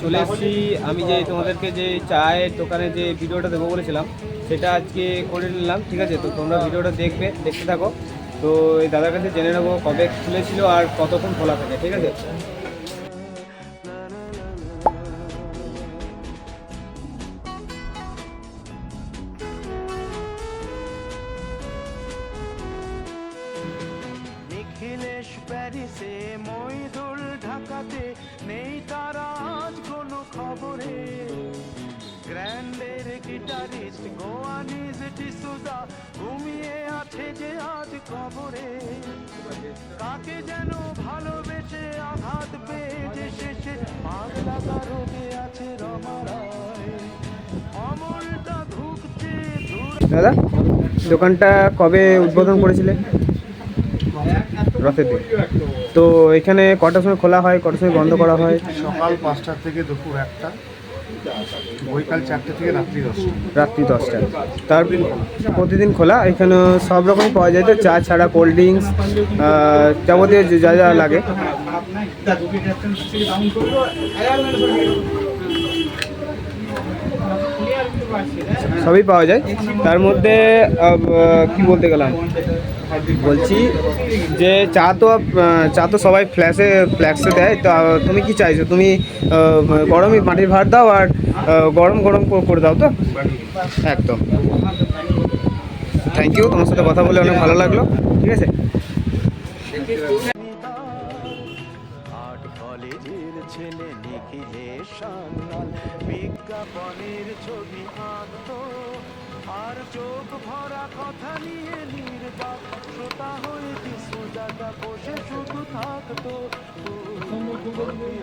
চলে এসেছি আমি যে তোমাদেরকে যে চায়ের দোকানে যে ভিডিওটা দেবো বলেছিলাম সেটা আজকে করে নিলাম। ঠিক আছে, তো তোমরা ভিডিওটা দেখতে থাকো। তো এই দাদার কাছে জেনে নেবো কবে খুলেছিল আর কতক্ষণ খোলা থাকে। ঠিক আছে, নিখিলেশ প্যারিসে, মইদুল ঢাকাতে, নেই তারা আজ কোনো খবরে। গ্র্যান্ডের গিটারিস্ট গোয়ানিজ ডিসুজা ঘুমিয়ে আছে যে আজ কবরে। কাকে যেন ভালোবেসে আঘাত পেয়ে যে শেষে আগ লাগা রোগে আছে রমারায়। অমলটা ধুকছে দাদা দোকানটা কবে উদ্বোধন করেছিলে? রথের দিন। তো এখানে কটার সময় খোলা হয়, কটার সময় বন্ধ করা হয়? সকাল 5টা থেকে দুপুর 1টা, বৈকাল 4টে থেকে রাত্রি 10টা। রাত্রি 10টা। তার প্রতিদিন খোলা। এখানে সব রকমই পাওয়া যায়, তো চা ছাড়া কোল্ড ড্রিঙ্কস যাবতীয় যা যা লাগে সবই পাওয়া যায়। তার মধ্যে কি বলতে গেলাম, বলছি যে চা তো সবাই ফ্ল্যাক্সে দেয়। তো তুমি কি চাইছো? তুমি গরমই মাটির ভাত দাও আর গরম গরম করে দাও তো? একদম। থ্যাংক ইউ, তোমার সাথে কথা বলে অনেক ভালো লাগলো। ঠিক আছে, আর্ট কলেজের ছেলে নিখিলেশ সান্যাল বিজ্ঞাপনের ছবি আঁকতো, আর চোখ ভরা কথা নিয়ে নির্বাক শ্রোতা হয়ে কিছু জায়গা বসে শুধু থাকতো।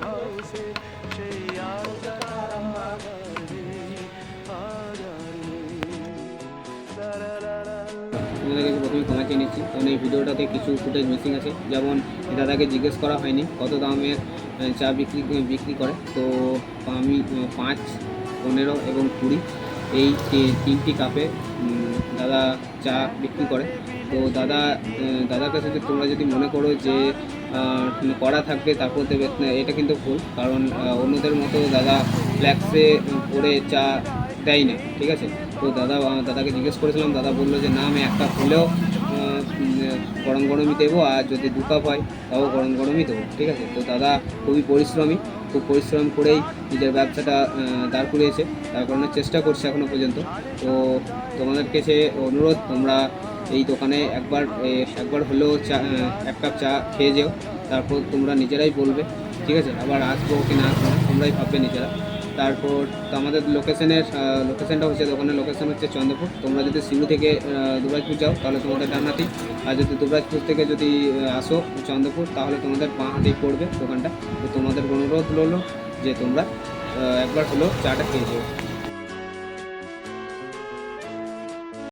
হাউসে সেই আপনাদেরকে প্রথমে ক্ষমা চেয়ে নিচ্ছি, কারণ এই ভিডিওটাতে কিছু ফুটেজ মিসিং আছে। যেমন দাদাকে জিজ্ঞেস করা হয়নি কত দামের চা বিক্রি করে। তো আমি 5, 15 এবং 20 এই 3টি কাপে দাদা চা বিক্রি করে। তো দাদার কাছে তোমরা যদি মনে করো যে করা থাকবে তারপর দেবে, এটা কিন্তু ভুল। কারণ অন্যদের মতো দাদা ফ্ল্যাক্সে করে চা দেয় না। ঠিক আছে, তো দাদাকে জিজ্ঞেস করেছিলাম, দাদা বললো যে না, আমি 1 কাপ হলেও গরম গরমই দেবো, আর যদি 2 কাপ হয় তাও গরম গরমই দেবো। ঠিক আছে, তো দাদা খুবই পরিশ্রমী, খুব পরিশ্রম করেই নিজের ব্যবসাটা দাঁড় করিয়েছে, তার কারণে চেষ্টা করছে এখনও পর্যন্ত। তো তোমাদেরকে সে অনুরোধ, তোমরা এই দোকানে একবার হলেও 1 কাপ চা খেয়ে যেও, তারপর তোমরা নিজেরাই বলবে। ঠিক আছে, আবার আসবো কি না আসবো না তোমরাই ভাববে নিজেরা। তারপর তো আমাদের লোকেশনটা হচ্ছে, দোকানের লোকেশন হচ্ছে চন্দ্রপুর। তোমরা যদি সিউড়ি থেকে দুবরাজপুর যাও তাহলে তোমাদের ডানহাতি, আর যদি দুবরাজপুর থেকে যদি আসো চন্দ্রপুর তাহলে তোমাদের বাঁহাতি পড়বে দোকানটা। তো তোমাদের অনুরোধ হলো যে তোমরা একবার হলেও চাটা খেয়ে যেও।